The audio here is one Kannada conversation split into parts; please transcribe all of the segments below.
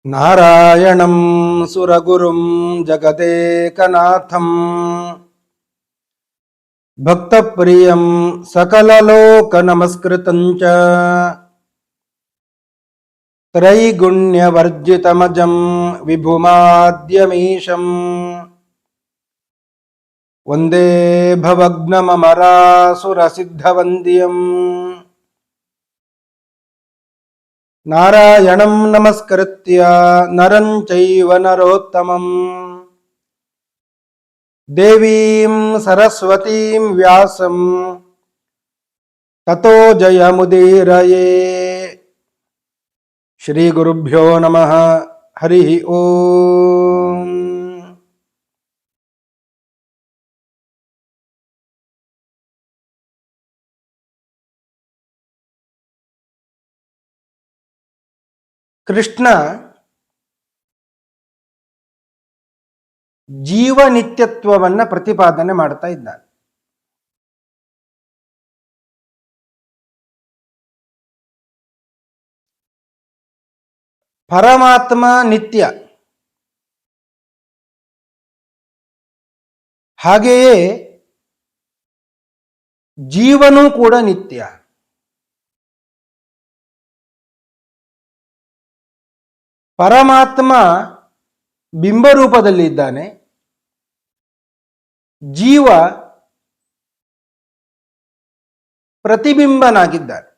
ನಾರಾಯಣಂ ಸುರಗುರುಂ ಜಗದೇಕನಾಥಂ ಭಕ್ತಪ್ರಿಯಂ ಸಕಲಲೋಕನಮಸ್ಕೃತಂಚ ತ್ರೈಗುಣ್ಯವರ್ಜಿತಮಜಂ ವಿಭುಮಾದ್ಯಮೀಶಂ ವಂದೇ ಭವಗ್ನಮರಾಸುರಸಿದ್ಧವಂದ್ಯಂ ನಾರಾಯಣಂ ನಮಸ್ಕೃತ್ಯ ನರಂ ಚೈವ ನರೋತ್ತಮಂ ದೇವೀಂ ಸರಸ್ವತೀಂ ವ್ಯಾಸಂ ತತೋ ಜಯಮುದೀರಯೇ. ಶ್ರೀ ಗುರುಭ್ಯೋ ನಮಃ. ಹರಿ ಓಂ. ಕೃಷ್ಣ ಜೀವನಿತ್ಯತ್ವವನ್ನ ಪ್ರತಿಪಾದನೆ ಮಾಡ್ತಾ ಇದ್ದಾನೆ. ಪರಮಾತ್ಮ ನಿತ್ಯ, ಹಾಗೆಯೇ ಜೀವನೂ ಕೂಡ ನಿತ್ಯ. ಪರಮಾತ್ಮ ಬಿಂಬರೂಪದಲ್ಲಿ ಇದ್ದಾನೆ, ಜೀವ ಪ್ರತಿಬಿಂಬನಾಗಿದ್ದಾನೆ.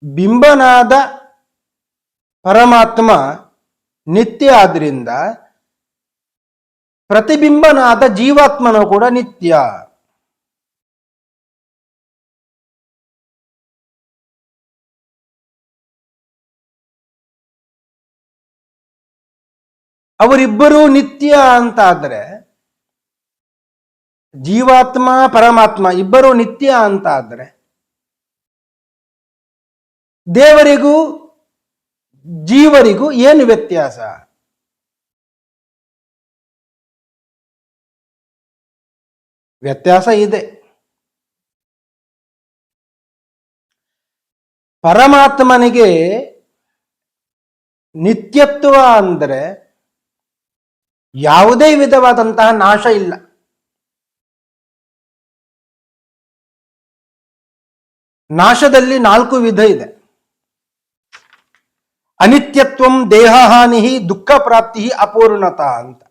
ಬಿಂಬನಾದ ಪರಮಾತ್ಮ ನಿತ್ಯ ಆದ್ರಿಂದ ಪ್ರತಿಬಿಂಬನಾದ ಜೀವಾತ್ಮನೂ ಕೂಡ ನಿತ್ಯ. ಅವರಿಬ್ಬರೂ ನಿತ್ಯ ಅಂತಾದರೆ, ಜೀವಾತ್ಮ ಪರಮಾತ್ಮ ಇಬ್ಬರೂ ನಿತ್ಯ ಅಂತಾದರೆ, ದೇವರಿಗೂ ಜೀವರಿಗೂ ಏನು ವ್ಯತ್ಯಾಸ? ವ್ಯತ್ಯಾಸ ಇದೆ. ಪರಮಾತ್ಮನಿಗೆ ನಿತ್ಯತ್ವ ಅಂದರೆ ಯಾವುದೇ ವಿಧವಾದಂತಹ ನಾಶ ಇಲ್ಲ. ನಾಶದಲ್ಲಿ 4 ವಿಧ ಇದೆ. ಅನಿತ್ಯತ್ವಂ ದೇಹಹಾನಿ ದುಃಖ ಪ್ರಾಪ್ತಿ ಅಪೂರ್ಣತ ಅಂತ.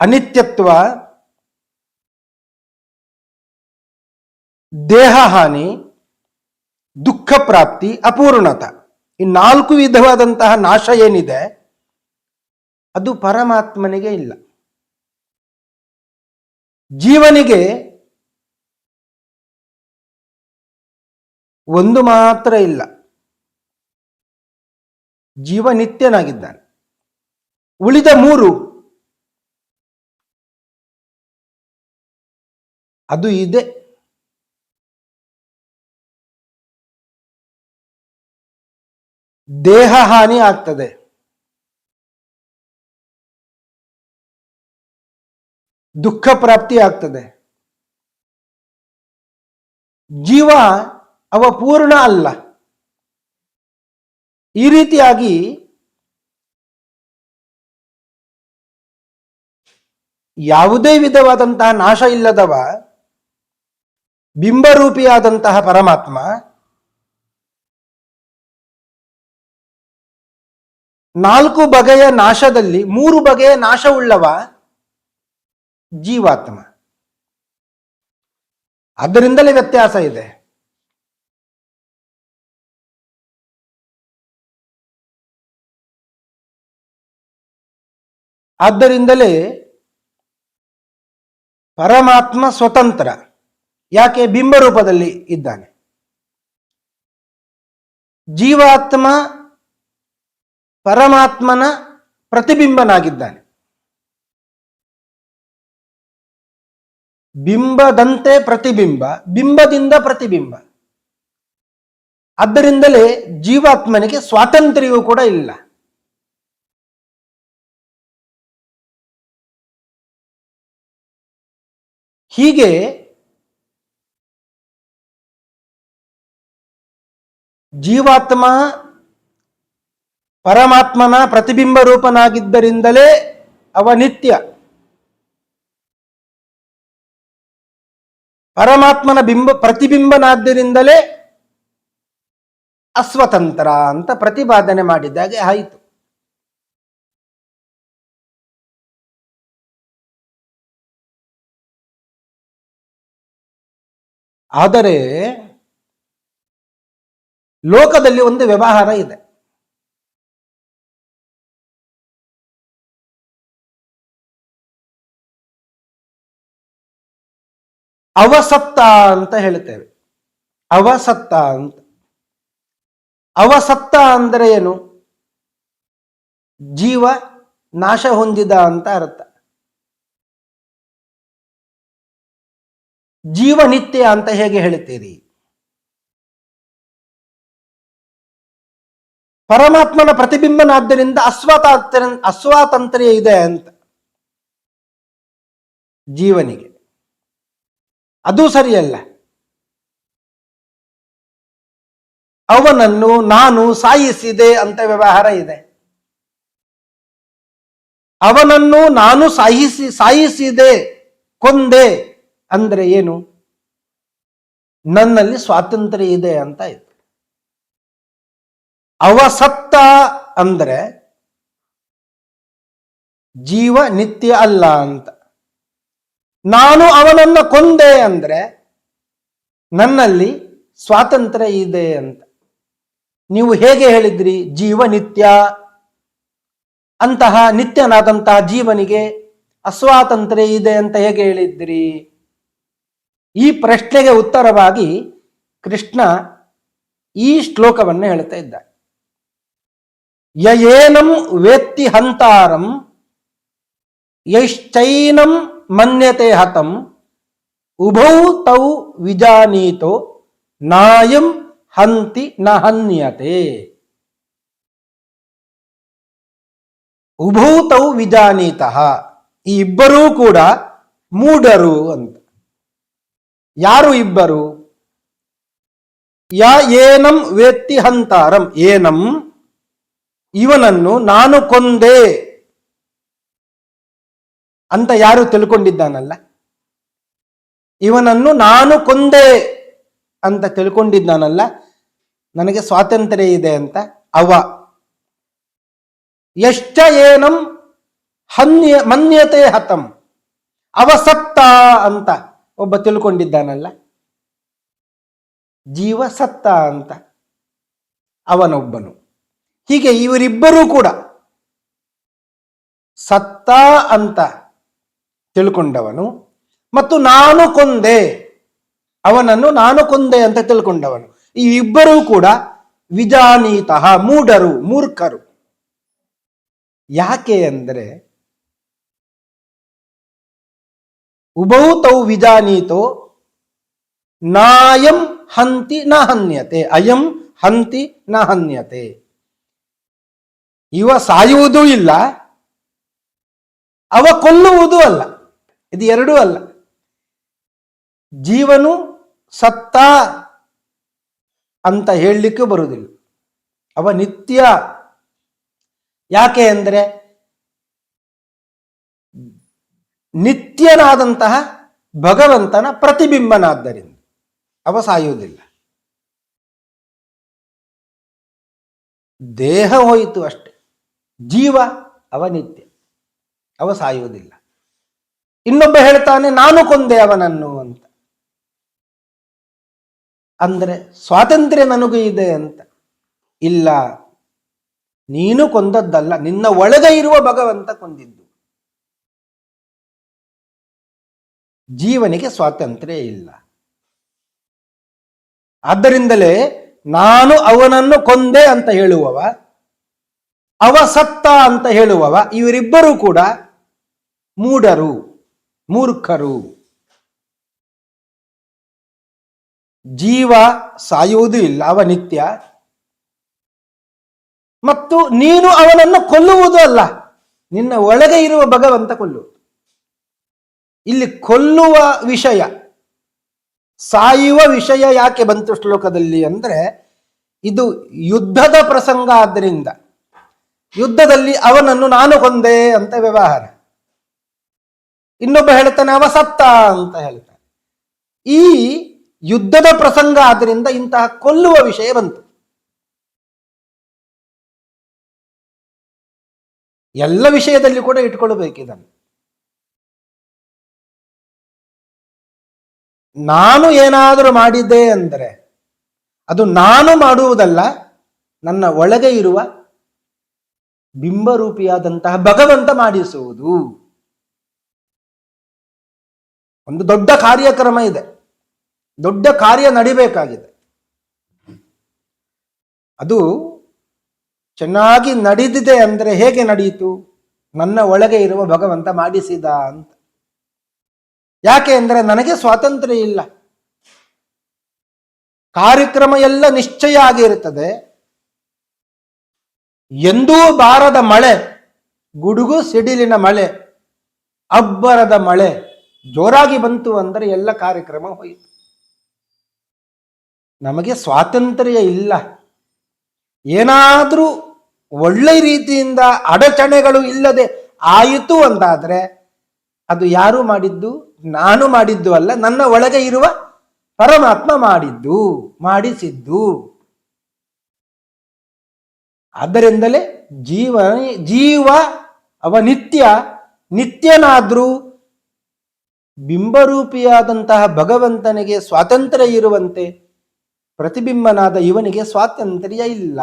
ಅನಿತ್ಯತ್ವ, ದೇಹಹಾನಿ, ದುಃಖ ಪ್ರಾಪ್ತಿ, ಅಪೂರ್ಣತ. ಈ 4 ವಿಧವಾದಂತಹ ನಾಶ ಏನಿದೆ ಅದು ಪರಮಾತ್ಮನಿಗೆ ಇಲ್ಲ. ಜೀವನಿಗೆ ಒಂದು ಮಾತ್ರ ಇಲ್ಲ. ಜೀವ ನಿತ್ಯನಾಗಿದ್ದಾನೆ. ಉಳಿದ 3 ಅದು ಇದೆ. ದೇಹ ಹಾನಿ ಆಗ್ತದೆ, ದುಃಖ ಪ್ರಾಪ್ತಿ ಆಗ್ತದೆ. ಜೀವ ಅವ ಪೂರ್ಣ ಅಲ್ಲ. ಈ ರೀತಿಯಾಗಿ ಯಾವುದೇ ವಿಧವಾದಂತಹ ನಾಶ ಇಲ್ಲದವ ಬಿಂಬರೂಪಿಯಾದಂತಹ ಪರಮಾತ್ಮ 4 ಬಗೆಯ ನಾಶದಲ್ಲಿ 3 ಬಗೆಯ ನಾಶವುಳ್ಳವ ಜೀವಾತ್ಮ. ಅದರಿಂದಲೇ ವ್ಯತ್ಯಾಸ ಇದೆ. ಆದ್ದರಿಂದಲೇ ಪರಮಾತ್ಮ ಸ್ವತಂತ್ರ. ಯಾಕೆ? ಬಿಂಬರೂಪದಲ್ಲಿ ಇದ್ದಾನೆ. ಜೀವಾತ್ಮ ಪರಮಾತ್ಮನ ಪ್ರತಿಬಿಂಬನಾಗಿದ್ದಾನೆ. ಬಿಂಬದಂತೆ ಪ್ರತಿಬಿಂಬ, ಬಿಂಬದಿಂದ ಪ್ರತಿಬಿಂಬ. ಆದ್ದರಿಂದಲೇ ಜೀವಾತ್ಮನಿಗೆ ಸ್ವಾತಂತ್ರ್ಯವೂ ಕೂಡ ಇಲ್ಲ. ಹೀಗೆ ಜೀವಾತ್ಮ ಪರಮಾತ್ಮನ ಪ್ರತಿಬಿಂಬ ರೂಪನಾಗಿದ್ದರಿಂದಲೇ ಅವ ನಿತ್ಯ. ಪರಮಾತ್ಮನ ಪ್ರತಿಬಿಂಬನಾದ್ದರಿಂದಲೇ ಅಸ್ವತಂತ್ರ ಅಂತ ಪ್ರತಿಪಾದನೆ ಮಾಡಿದ್ದಾಗೆ ಆಯಿತು. ಆದರೆ ಲೋಕದಲ್ಲಿ ಒಂದು ವ್ಯವಹಾರ ಇದೆ. ಅವಸತ್ತ ಅಂತ ಹೇಳ್ತೇವೆ. ಅವಸತ್ತ ಅಂತ. ಅವಸತ್ತ ಅಂದರೆ ಏನು? ಜೀವ ನಾಶ ಹೊಂದಿದ ಅಂತ ಅರ್ಥ. ಜೀವ ನಿತ್ಯ ಅಂತ ಹೇಗೆ ಹೇಳ್ತೀರಿ? ಪರಮಾತ್ಮನ ಪ್ರತಿಬಿಂಬನಾದ್ದರಿಂದ ಅಸ್ವಾತಂತ್ರ್ಯ ಇದೆ ಅಂತ ಜೀವನಿಗೆ. ಅದು ಸರಿಯಲ್ಲ. ಅವನನ್ನು ನಾನು ಸಾಯಿಸಿದೆ ಅಂತ ವ್ಯವಹಾರ ಇದೆ. ಅವನನ್ನು ನಾನು ಸಾಯಿಸಿದೆ, ಕೊಂದೆ ಅಂದ್ರೆ ಏನು? ನನ್ನಲ್ಲಿ ಸ್ವಾತಂತ್ರ್ಯ ಇದೆ ಅಂತ ಆಯ್ತು. ಅವಸತ್ತ ಅಂದ್ರೆ ಜೀವ ನಿತ್ಯ ಅಲ್ಲ ಅಂತ. ನಾನು ಅವನನ್ನು ಕೊಂದೆ ಅಂದ್ರೆ ನನ್ನಲ್ಲಿ ಸ್ವಾತಂತ್ರ್ಯ ಇದೆ ಅಂತ. ನೀವು ಹೇಗೆ ಹೇಳಿದ್ರಿ? ಜೀವ ನಿತ್ಯ. ಅಂತಹ ನಿತ್ಯನಾದಂತಹ ಜೀವನಿಗೆ ಅಸ್ವಾತಂತ್ರ್ಯ ಇದೆ ಅಂತ ಹೇಗೆ ಹೇಳಿದ್ರಿ? ಈ ಪ್ರಶ್ನೆಗೆ ಉತ್ತರವಾಗಿ ಕೃಷ್ಣ ಈ ಶ್ಲೋಕವನ್ನು ಹೇಳ್ತಾ ಇದ್ದ. ಯಯೇನಂ ವೇತ್ತಿ ಹಂತಾರಂ ಯಶ್ಚೈನಂ ಮನ್ಯತೆ ಹತಂ ಉಭೌ ತೌ ವಿಜಾನೀತೋ ನಾಯಂ ಹಂತಿ ನ ಹನ್ಯತೆ. ಉಭೌ ತೌ ವಿಜಾನೀತಃ, ಈ ಇಬ್ಬರೂ ಕೂಡ ಮೂಢರು ಅಂತ. ಯಾರು ಇಬ್ಬರು? ಯ ಏನಂ ವೇತ್ತಿ ಹಂತಾರಂ, ಏನಂ ಇವನನ್ನು ನಾನು ಕೊಂದೆ ಅಂತ ಯಾರು ತಿಳ್ಕೊಂಡಿದ್ದಾನಲ್ಲ, ಇವನನ್ನು ನಾನು ಕೊಂದೆ ಅಂತ ತಿಳ್ಕೊಂಡಿದ್ದಾನಲ್ಲ, ನನಗೆ ಸ್ವಾತಂತ್ರ್ಯ ಇದೆ ಅಂತ ಅವ. ಎಷ್ಟ ಏನಂ ಮನ್ಯತೆ ಹತಂ, ಅವ ಸತ್ತ ಅಂತ ಒಬ್ಬ ತಿಳ್ಕೊಂಡಿದ್ದಾನಲ್ಲ, ಜೀವ ಸತ್ತ ಅಂತ ಅವನೊಬ್ಬನು. ಹೀಗೆ ಇವರಿಬ್ಬರೂ ಕೂಡ ಸತ್ತ ಅಂತ ತಿಳ್ಕೊಂಡವನು ಮತ್ತು ನಾನು ಕೊಂದೆ, ಅವನನ್ನು ನಾನು ಕೊಂದೆ ಅಂತ ತಿಳ್ಕೊಂಡವನು, ಈ ಇಬ್ಬರೂ ಕೂಡ ವಿಜಾನೀತಃ, ಮೂಢರು, ಮೂರ್ಖರು. ಯಾಕೆ ಅಂದರೆ ಉಭೌ ತೌ ವಿಜಾನೀತೋ ನಾಯಂ ಹಂತಿ ನ ಹನ್ಯತೆ, ಅಯಂ ಹಂತಿ ನ ಹನ್ಯತೆ. ಇವ ಸಾಯುವುದೂ ಇಲ್ಲ, ಅವ ಕೊಲ್ಲುವುದೂ ಅಲ್ಲ. ಇದು ಎರಡೂ ಅಲ್ಲ. ಜೀವನು ಸತ್ತ ಅಂತ ಹೇಳಲಿಕ್ಕೆ ಬರುವುದಿಲ್ಲ, ಅವ ನಿತ್ಯ. ಯಾಕೆ ಅಂದರೆ ನಿತ್ಯನಾದಂತಹ ಭಗವಂತನ ಪ್ರತಿಬಿಂಬನಾದ್ದರಿಂದ ಅವ ಸಾಯುವುದಿಲ್ಲ. ದೇಹ ಹೋಯಿತು ಅಷ್ಟೆ, ಜೀವ ಅವ ನಿತ್ಯ, ಅವ ಸಾಯುವುದಿಲ್ಲ. ಇನ್ನೊಬ್ಬ ಹೇಳ್ತಾನೆ ನಾನು ಕೊಂದೆ ಅವನನ್ನು ಅಂತ, ಅಂದ್ರೆ ಸ್ವಾತಂತ್ರ್ಯ ನನಗೂ ಇದೆ ಅಂತ. ಇಲ್ಲ, ನೀನು ಕೊಂದದ್ದಲ್ಲ, ನಿನ್ನ ಒಳಗೆ ಇರುವ ಭಗವಂತ ಕೊಂದಿದ್ದು. ಜೀವನಿಗೆ ಸ್ವಾತಂತ್ರ್ಯ ಇಲ್ಲ. ಆದ್ದರಿಂದಲೇ ನಾನು ಅವನನ್ನು ಕೊಂದೆ ಅಂತ ಹೇಳುವವ, ಅವ ಸತ್ತ ಅಂತ ಹೇಳುವವ, ಇವರಿಬ್ಬರೂ ಕೂಡ ಮೂಢರು, ಮೂರ್ಖರು. ಜೀವ ಸಾಯುವುದೂ ಇಲ್ಲ, ಅವ ನಿತ್ಯ. ಮತ್ತು ನೀನು ಅವನನ್ನು ಕೊಲ್ಲುವುದೂ ಅಲ್ಲ, ನಿನ್ನ ಒಳಗೆ ಇರುವ ಭಗವಂತ ಕೊಲ್ಲುವುದು. ಇಲ್ಲಿ ಕೊಲ್ಲುವ ವಿಷಯ, ಸಾಯುವ ವಿಷಯ ಯಾಕೆ ಬಂತು ಶ್ಲೋಕದಲ್ಲಿ ಅಂದ್ರೆ, ಇದು ಯುದ್ಧದ ಪ್ರಸಂಗ. ಆದ್ದರಿಂದ ಯುದ್ಧದಲ್ಲಿ ಅವನನ್ನು ನಾನು ಕೊಂದೆ ಅಂತ ವ್ಯವಹಾರ. ಇನ್ನೊಬ್ಬ ಹೇಳ್ತಾನೆ ಅವ ಸತ್ತ ಅಂತ ಹೇಳ್ತಾನೆ. ಈ ಯುದ್ಧದ ಪ್ರಸಂಗ ಆದ್ದರಿಂದ ಇಂತಹ ಕೊಲ್ಲುವ ವಿಷಯ ಬಂತು. ಎಲ್ಲ ವಿಷಯದಲ್ಲಿ ಕೂಡ ಇಟ್ಕೊಳ್ಬೇಕಿದನ್ನು. ನಾನು ಏನಾದರೂ ಮಾಡಿದ್ದೆ ಅಂದರೆ ಅದು ನಾನು ಮಾಡುವುದಲ್ಲ, ನನ್ನ ಒಳಗೆ ಇರುವ ಬಿಂಬರೂಪಿಯಾದಂತಹ ಭಗವಂತ ಮಾಡಿಸುವುದು. ಒಂದು ದೊಡ್ಡ ಕಾರ್ಯಕ್ರಮ ಇದೆ, ದೊಡ್ಡ ಕಾರ್ಯ ನಡಿಬೇಕಾಗಿದೆ. ಅದು ಚೆನ್ನಾಗಿ ನಡೆದಿದೆ ಅಂದರೆ ಹೇಗೆ ನಡೆಯಿತು? ನನ್ನ ಒಳಗೆ ಇರುವ ಭಗವಂತ ಮಾಡಿಸಿದ ಅಂತ. ಯಾಕೆ ಅಂದರೆ ನನಗೆ ಸ್ವಾತಂತ್ರ್ಯ ಇಲ್ಲ. ಕಾರ್ಯಕ್ರಮ ಎಲ್ಲ ನಿಶ್ಚಯ ಆಗಿರುತ್ತದೆ. ಎಂದೂ ಬಾರದ ಮಳೆ, ಗುಡುಗು ಸಿಡಿಲಿನ ಮಳೆ, ಅಬ್ಬರದ ಮಳೆ ಜೋರಾಗಿ ಬಂತು ಅಂದರೆ ಎಲ್ಲ ಕಾರ್ಯಕ್ರಮ ಹೋಯಿತು. ನಮಗೆ ಸ್ವಾತಂತ್ರ್ಯ ಇಲ್ಲ. ಏನಾದರೂ ಒಳ್ಳೆ ರೀತಿಯಿಂದ ಅಡಚಣೆಗಳು ಇಲ್ಲದೆ ಆಯಿತು ಅಂತಾದ್ರೆ ಅದು ಯಾರು ಮಾಡಿದ್ದು? ನಾನು ಮಾಡಿದ್ದು ಅಲ್ಲ, ನನ್ನ ಒಳಗೆ ಇರುವ ಪರಮಾತ್ಮ ಮಾಡಿದ್ದು, ಮಾಡಿಸಿದ್ದು. ಆದ್ದರಿಂದಲೇ ಜೀವ ಅವ ನಿತ್ಯನಾದ್ರೂ ಬಿಂಬರೂಪಿಯಾದಂತಹ ಭಗವಂತನಿಗೆ ಸ್ವಾತಂತ್ರ್ಯ ಇರುವಂತೆ ಪ್ರತಿಬಿಂಬನಾದ ಇವನಿಗೆ ಸ್ವಾತಂತ್ರ್ಯ ಇಲ್ಲ.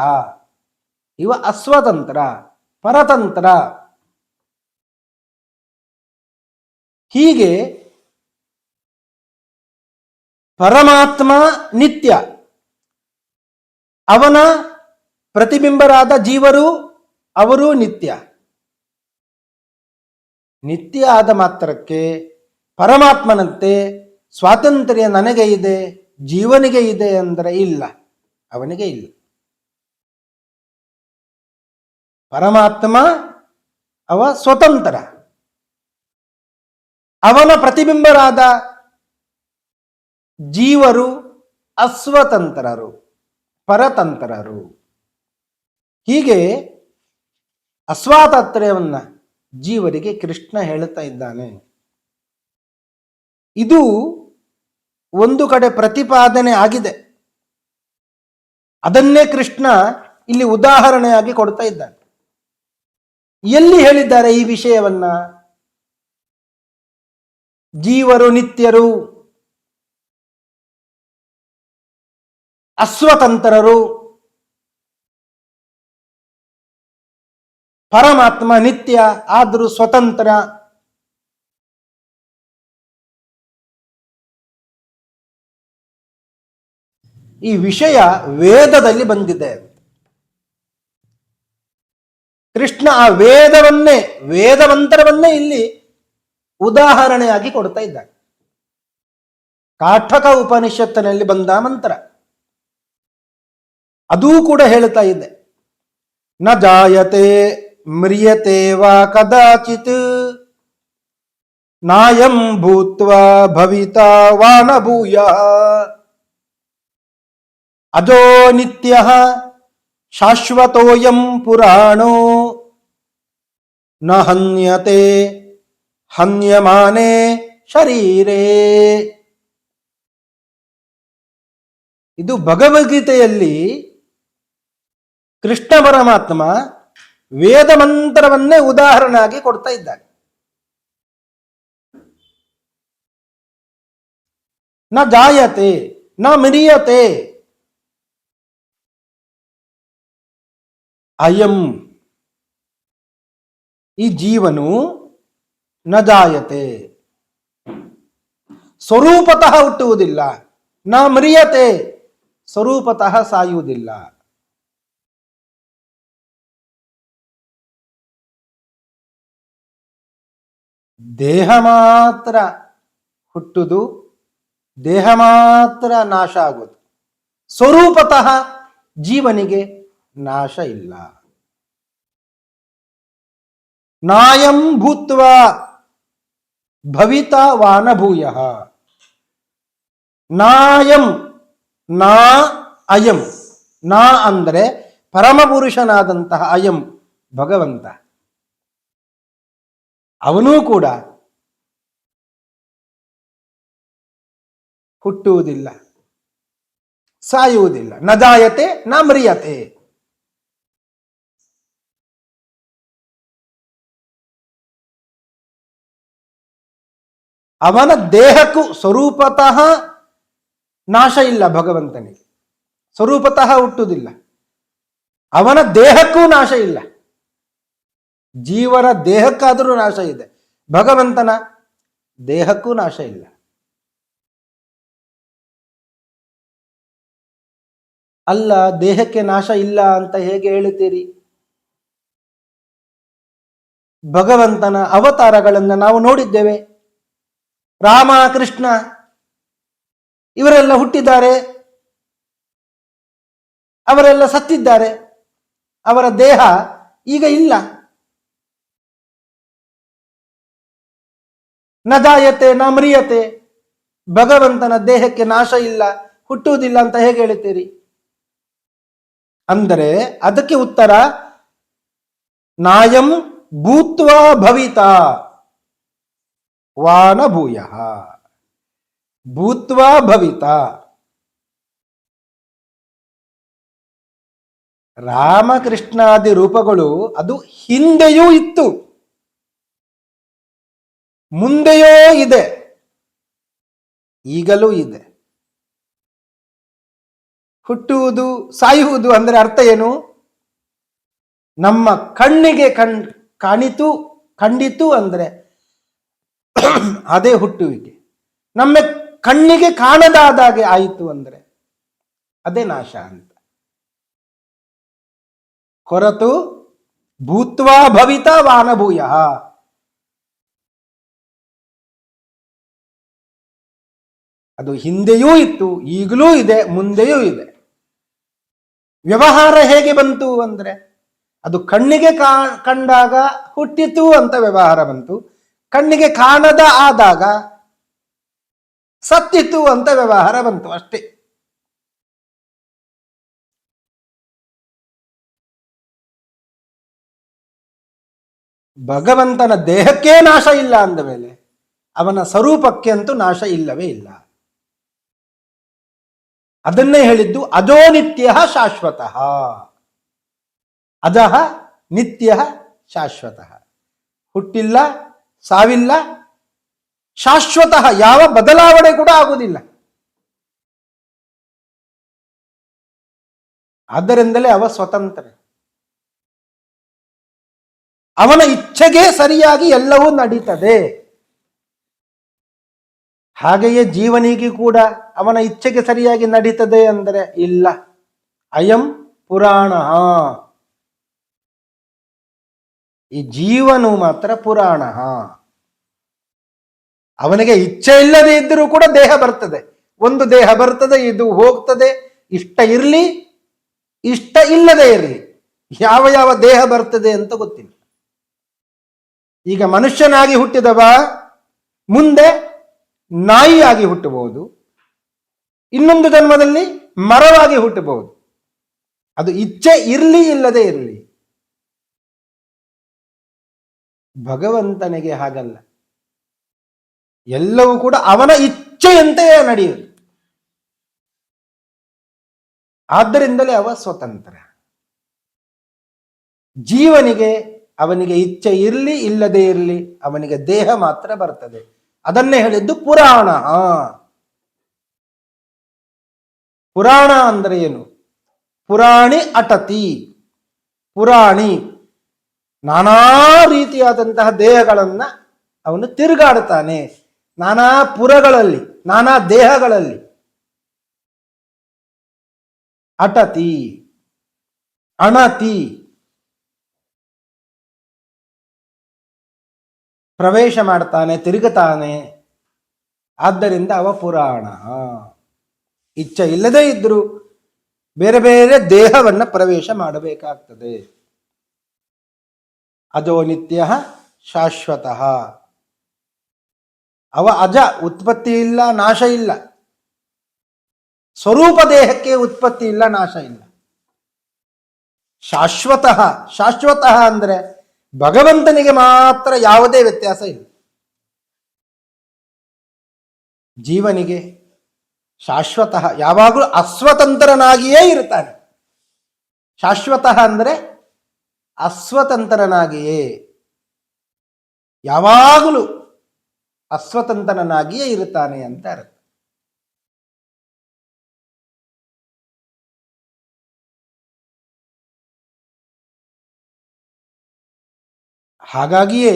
ಇವ ಅಸ್ವತಂತ್ರ, ಪರತಂತ್ರ. ಹೀಗೆ ಪರಮಾತ್ಮ ನಿತ್ಯ, ಅವನ ಪ್ರತಿಬಿಂಬರಾದ ಜೀವರು ಅವರೂ ನಿತ್ಯ. ನಿತ್ಯ ಆದ ಮಾತ್ರಕ್ಕೆ ಪರಮಾತ್ಮನಂತೆ ಸ್ವಾತಂತ್ರ್ಯ ನನಗೆ ಇದೆ, ಜೀವನಿಗೆ ಇದೆ ಅಂದರೆ ಇಲ್ಲ, ಅವನಿಗೆ ಇಲ್ಲ. ಪರಮಾತ್ಮ ಅವ ಸ್ವತಂತ್ರ, ಅವನ ಪ್ರತಿಬಿಂಬರಾದ ಜೀವರು ಅಸ್ವತಂತ್ರರು, ಪರತಂತ್ರರು. ಹೀಗೆ ಅಸ್ವಾತಂತ್ರ್ಯವನ್ನ ಜೀವರಿಗೆ ಕೃಷ್ಣ ಹೇಳುತ್ತಾ ಇದ್ದಾನೆ. ಇದು ಒಂದು ಕಡೆ ಪ್ರತಿಪಾದನೆ ಆಗಿದೆ, ಅದನ್ನೇ ಕೃಷ್ಣ ಇಲ್ಲಿ ಉದಾಹರಣೆಯಾಗಿ ಕೊಡ್ತಾ ಇದ್ದಾನೆ. ಎಲ್ಲಿ ಹೇಳಿದ್ದಾರೆ ಈ ವಿಷಯವನ್ನ? ಜೀವರು ನಿತ್ಯರು, ಅಸ್ವತಂತ್ರರು, ಪರಮಾತ್ಮ ನಿತ್ಯ ಆದರೂ ಸ್ವತಂತ್ರ. ಈ ವಿಷಯ ವೇದದಲ್ಲಿ ಬಂದಿದೆ. ಕೃಷ್ಣ ಆ ವೇದಮಂತ್ರವನ್ನೇ ಇಲ್ಲಿ ಉದಾಹರಣೆಯಾಗಿ ಕೊಡ್ತಾ ಇದ್ದಾನೆ. ಕಾಠಕ ಉಪನಿಷತ್ತಿನಲ್ಲಿ ಬಂದ ಮಂತ್ರ ಅದೂ ಕೂಡ ಹೇಳ್ತಾ ಇದೆ, ನ ಜಾಯತೆ ಮ್ರಿಯತೆ ವಾ ಕದಾಚಿತ್ ನಾಯಂ ಭೂತ್ವಾ ಭವಿತಾ ವಾ ನ ಭೂಯಃ ಅಜೋ ನಿತ್ಯಃ ಶಾಶ್ವತೋಯಂ ಪುರಾಣೋ ನ ಹನ್ಯತೆ ಹನ್ಯಮಾನೆ ಶರೀರೇ. ಇದು ಭಗವದ್ಗೀತೆಯಲ್ಲಿ ಕೃಷ್ಣ ಪರಮಾತ್ಮ ವೇದ ಮಂತ್ರವನ್ನೇ ಉದಾಹರಣೆಯಾಗಿ ಕೊಡ್ತಾ ಇದ್ದಾನೆ. ನ ಜಾಯತೆ ನ ಮ್ರಿಯತೆ, ಅಯಂ ಈ ಜೀವನು ನ ಜಾಯತೆ ಸ್ವರೂಪತಃ ಹುಟ್ಟುವುದಿಲ್ಲ, ನ ಮ್ರಿಯತೆ ಸ್ವರೂಪತಃ ಸಾಯುವುದಿಲ್ಲ. ದೇಹ ಮಾತ್ರ ಹುಟ್ಟುದು, ದೇಹ ಮಾತ್ರ ನಾಶ ಆಗುವುದು. ಸ್ವರೂಪತಃ ಜೀವನಿಗೆ ನಾಶ ಇಲ್ಲ. ನಾಯಂ ಭೂತ್ವ ಭವಿತಾ ವಾನ ಭೂಯ. ನಾಯಂ ನಾ ಅಯಂ. ನಾ ಅಂದರೆ ಪರಮಪುರುಷನಾದಂತಹ ಅಯಂ ಭಗವಂತ, ಅವನೂ ಕೂಡ ಹುಟ್ಟುವುದಿಲ್ಲ, ಸಾಯುವುದಿಲ್ಲ. ನ ಜಾಯತೆ ನ ಮ್ರಿಯತೆ. ಅವನ ದೇಹಕ್ಕೂ ಸ್ವರೂಪತಃ ನಾಶ ಇಲ್ಲ. ಭಗವಂತನಿಗೆ ಸ್ವರೂಪತಃ ಹುಟ್ಟುವುದಿಲ್ಲ. ಅವನ ದೇಹಕ್ಕೂ ನಾಶ ಇಲ್ಲ. ಜೀವನ ದೇಹಕ್ಕಾದರೂ ನಾಶ ಇದೆ, ಭಗವಂತನ ದೇಹಕ್ಕೂ ನಾಶ ಇಲ್ಲ. ಅಲ್ಲ, ದೇಹಕ್ಕೆ ನಾಶ ಇಲ್ಲ ಅಂತ ಹೇಗೆ ಹೇಳುತ್ತೀರಿ? ಭಗವಂತನ ಅವತಾರಗಳನ್ನು ನಾವು ನೋಡಿದ್ದೇವೆ. ರಾಮ, ಕೃಷ್ಣ ಇವರೆಲ್ಲ ಹುಟ್ಟಿದ್ದಾರೆ, ಅವರೆಲ್ಲ ಸತ್ತಿದ್ದಾರೆ, ಅವರ ದೇಹ ಈಗ ಇಲ್ಲ. ನ ಜಾಯತೆ ನ ಮ್ರಿಯತೆ. ಭಗವಂತನ ದೇಹಕ್ಕೆ ನಾಶ ಇಲ್ಲ, ಹುಟ್ಟುವುದಿಲ್ಲ ಅಂತ ಹೇಗೆ ಹೇಳುತ್ತೀರಿ? ಅಂದರೆ ಅದಕ್ಕೆ ಉತ್ತರ ನಾಯಂ ಭೂತ್ವಾ ಭವಿತಾ ವಾನ ಭೂಯ. ಭೂತ್ವಾ ಭವಿತಾ. ರಾಮಕೃಷ್ಣಾದಿ ರೂಪಗಳು ಅದು ಹಿಂದೆಯೂ ಇತ್ತು, ಮುಂದೆಯೂ ಇದೆ, ಈಗಲೂ ಇದೆ. ಹುಟ್ಟುವುದು ಸಾಯುವುದು ಅಂದರೆ ಅರ್ಥ ಏನು? ನಮ್ಮ ಕಣ್ಣಿಗೆ ಕಂಡಿತು ಅಂದ್ರೆ ಅದೇ ಹುಟ್ಟುವಿಕೆ. ನಮ್ಮ ಕಣ್ಣಿಗೆ ಕಾಣದಾದಾಗೆ ಆಯಿತು ಅಂದ್ರೆ ಅದೇ ನಾಶ ಅಂತ. ಹೊರತು ಭೂತ್ವಾ ಭವಿತಾ ವಾನಭೂಯ. ಅದು ಹಿಂದೆಯೂ ಇತ್ತು, ಈಗಲೂ ಇದೆ, ಮುಂದೆಯೂ ಇದೆ. ವ್ಯವಹಾರ ಹೇಗೆ ಬಂತು ಅಂದ್ರೆ ಅದು ಕಣ್ಣಿಗೆ ಕಂಡಾಗ ಹುಟ್ಟಿತು ಅಂತ ವ್ಯವಹಾರ ಬಂತು, ಕಣ್ಣಿಗೆ ಕಾಣದ ಆದಾಗ ಸತ್ತಿತು ಅಂತ ವ್ಯವಹಾರ ಬಂತು, ಅಷ್ಟೇ. ಭಗವಂತನ ದೇಹಕ್ಕೇ ನಾಶ ಇಲ್ಲ ಅಂದ ಮೇಲೆ ಅವನ ಸ್ವರೂಪಕ್ಕೆ ಅಂತೂ ನಾಶ ಇಲ್ಲವೇ ಇಲ್ಲ. ಅದನ್ನೇ ಹೇಳಿದ್ದು ಅಜೋ ನಿತ್ಯ ಶಾಶ್ವತಃ. ಅಜಃ ನಿತ್ಯ ಶಾಶ್ವತಃ. ಹುಟ್ಟಿಲ್ಲ, ಸಾವಿಲ್ಲ, ಶಾಶ್ವತಃ, ಯಾವ ಬದಲಾವಣೆ ಕೂಡ ಆಗುವುದಿಲ್ಲ. ಆದ್ದರಿಂದಲೇ ಅವ ಸ್ವತಂತ್ರ. ಅವನ ಇಚ್ಛೆಗೆ ಸರಿಯಾಗಿ ಎಲ್ಲವೂ ನಡೀತದೆ. ಹಾಗೆಯೇ ಜೀವನಿಗೆ ಕೂಡ ಅವನ ಇಚ್ಛೆಗೆ ಸರಿಯಾಗಿ ನಡೀತದೆ ಅಂದರೆ ಇಲ್ಲ. ಅಯಂ ಪುರಾಣ. ಈ ಜೀವನು ಮಾತ್ರ ಪುರಾಣ. ಅವನಿಗೆ ಇಚ್ಛೆ ಇಲ್ಲದೆ ಇದ್ದರೂ ಕೂಡ ದೇಹ ಬರ್ತದೆ, ಒಂದು ದೇಹ ಬರ್ತದೆ, ಇದು ಹೋಗ್ತದೆ. ಇಷ್ಟ ಇರಲಿ, ಇಷ್ಟ ಇಲ್ಲದೆ ಇರಲಿ, ಯಾವ ಯಾವ ದೇಹ ಬರ್ತದೆ ಅಂತ ಗೊತ್ತಿಲ್ಲ. ಈಗ ಮನುಷ್ಯನಾಗಿ ಹುಟ್ಟಿದವ ಮುಂದೆ ನಾಯಿಯಾಗಿ ಹುಟ್ಟಬಹುದು, ಇನ್ನೊಂದು ಜನ್ಮದಲ್ಲಿ ಮರವಾಗಿ ಹುಟ್ಟಬಹುದು. ಅದು ಇಚ್ಛೆ ಇರಲಿ ಇಲ್ಲದೆ ಇರಲಿ. ಭಗವಂತನಿಗೆ ಹಾಗಲ್ಲ, ಎಲ್ಲವೂ ಕೂಡ ಅವನ ಇಚ್ಛೆಯಂತೆಯೇ ನಡೆಯುವುದು. ಆದ್ದರಿಂದಲೇ ಅವ ಸ್ವತಂತ್ರ. ಜೀವನಿಗೆ ಅವನಿಗೆ ಇಚ್ಛೆ ಇರಲಿ ಇಲ್ಲದೆ ಇರಲಿ, ಅವನಿಗೆ ದೇಹ ಮಾತ್ರ ಬರ್ತದೆ. ಅದನ್ನೇ ಹೇಳಿದ್ದು ಪುರಾಣ. ಪುರಾಣ ಅಂದ್ರೆ ಏನು? ಪುರಾಣಿ ಅಟತಿ. ಪುರಾಣಿ ನಾನಾ ರೀತಿಯಾದಂತಹ ದೇಹಗಳನ್ನ ಅವನು ತಿರುಗಾಡುತ್ತಾನೆ, ನಾನಾ ಪುರಗಳಲ್ಲಿ, ನಾನಾ ದೇಹಗಳಲ್ಲಿ. ಅಟತಿ, ಅಣತಿ, ಪ್ರವೇಶ ಮಾಡ್ತಾನೆ, ತಿರುಗುತ್ತಾನೆ. ಆದ್ದರಿಂದ ಅವ ಪುರಾಣ. ಇಚ್ಛೆ ಇಲ್ಲದೆ ಇದ್ರೂ ಬೇರೆ ಬೇರೆ ದೇಹವನ್ನ ಪ್ರವೇಶ ಮಾಡಬೇಕಾಗ್ತದೆ. ಅಜೋ ನಿತ್ಯ ಶಾಶ್ವತಃ. ಅವ ಅಜ, ಉತ್ಪತ್ತಿ ಇಲ್ಲ, ನಾಶ ಇಲ್ಲ. ಸ್ವರೂಪ ದೇಹಕ್ಕೆ ಉತ್ಪತ್ತಿ ಇಲ್ಲ, ನಾಶ ಇಲ್ಲ. ಶಾಶ್ವತಃ. ಶಾಶ್ವತಃ ಅಂದ್ರೆ ಭಗವಂತನಿಗೆ ಮಾತ್ರ ಯಾವುದೇ ವ್ಯತ್ಯಾಸ ಇಲ್ಲ. ಜೀವನಿಗೆ ಶಾಶ್ವತಃ ಯಾವಾಗಲೂ ಅಸ್ವತಂತ್ರನಾಗಿಯೇ ಇರ್ತಾನೆ. ಶಾಶ್ವತಃ ಅಂದರೆ ಅಸ್ವತಂತ್ರನಾಗಿಯೇ, ಯಾವಾಗಲೂ ಅಸ್ವತಂತ್ರನಾಗಿಯೇ ಇರುತ್ತಾನೆ ಅಂತ ಅರ್ಥ. ಹಾಗಾಗಿಯೇ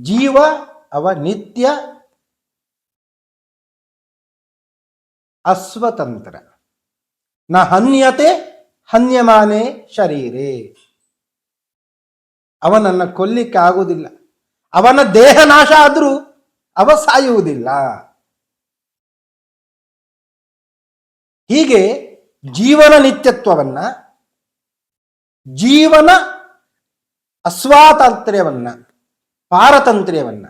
ಜೀವ ಅವ ನಿತ್ಯ ಅಸ್ವತಂತ್ರ. ನ ಹನ್ಯತೆ ಹನ್ಯಮಾನೆ ಶರೀರೇ. ಅವನನ್ನು ಕೊಲ್ಲಿಕ್ಕೆ ಆಗುವುದಿಲ್ಲ. ಅವನ ದೇಹ ನಾಶ ಆದರೂ ಅವ ಸಾಯುವುದಿಲ್ಲ. ಹೀಗೆ ಜೀವನ ನಿತ್ಯತ್ವವನ್ನ, ಜೀವನ ಅಸ್ವಾತಂತ್ರ್ಯವನ್ನ, ಪಾರತಂತ್ರ್ಯವನ್ನ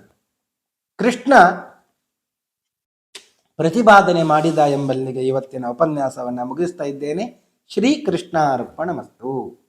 ಕೃಷ್ಣ ಪ್ರತಿಪಾದನೆ ಮಾಡಿದ ಎಂಬಲ್ಲಿಗೆ ಇವತ್ತಿನ ಉಪನ್ಯಾಸವನ್ನು ಮುಗಿಸ್ತಾ ಇದ್ದೇನೆ. ಶ್ರೀಕೃಷ್ಣಾರ್ಪಣಮಸ್ತು.